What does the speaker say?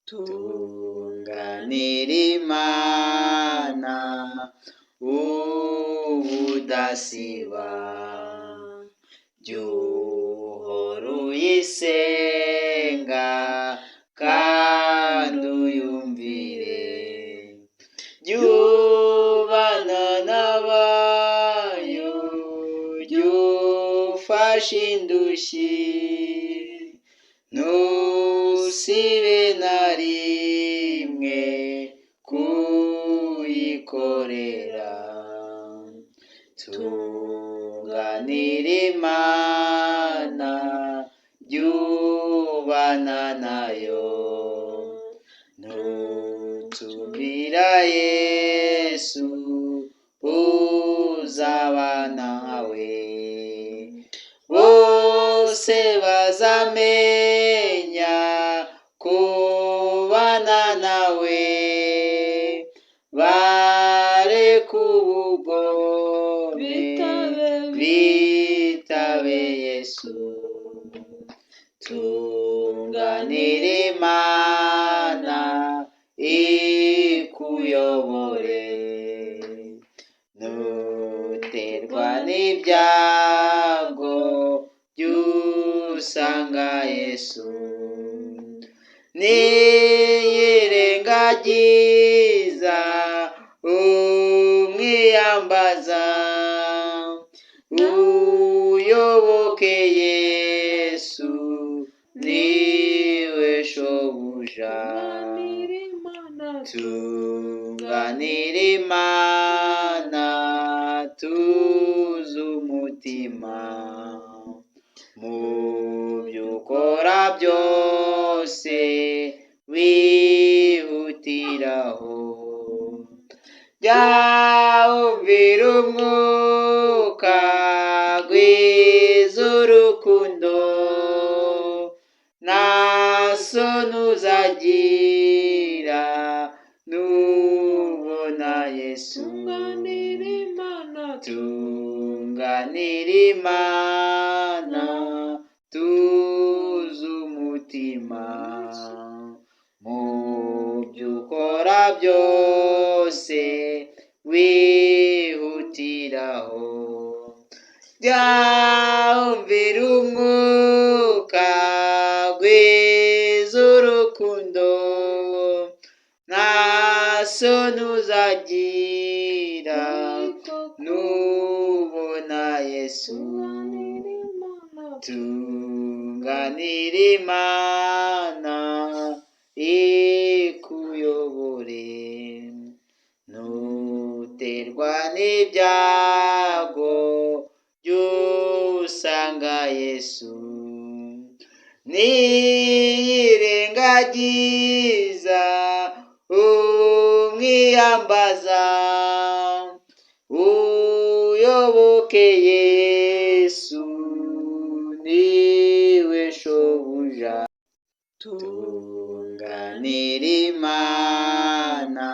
tunganira Imana ubudasiba, jya uhora uyisenga kandi uyumvire, jya ubana n'abayo, jya ufasha indushyi, ntusibe na rimwe kuyikorera. Tunganira Imana, jya ubana nayo, nutumira Yesu uzabana nawe, bose bazamenya kubana nawe, bareke ubugome bitabe Yesu. Tunganira Imana ikuyobore, nuterwa n'ibyago jya usanga Yesu, niyirengagiza umwiyambaza, uyoboke Yesu niwe shobuja. Tunganira Imana tuze umutima, mu byo ukora byose wihutiraho, jya umvira umwuka, gwiza urukundo, nta soni uzagira nubona Yesu. Tunganira Imana tuze umutima, mu byo ukora byose wihutiraho, jya umvira umwuka, gwiza urukundo, nta soni uzagira nubona Yesu. Tunganira Imana ikuyobore, nuterwa n'ibyago jya usanga Yesu, niyirengagiza umwiyambaza, uyoboke Yesu niwe shobuja. Tunganira Imana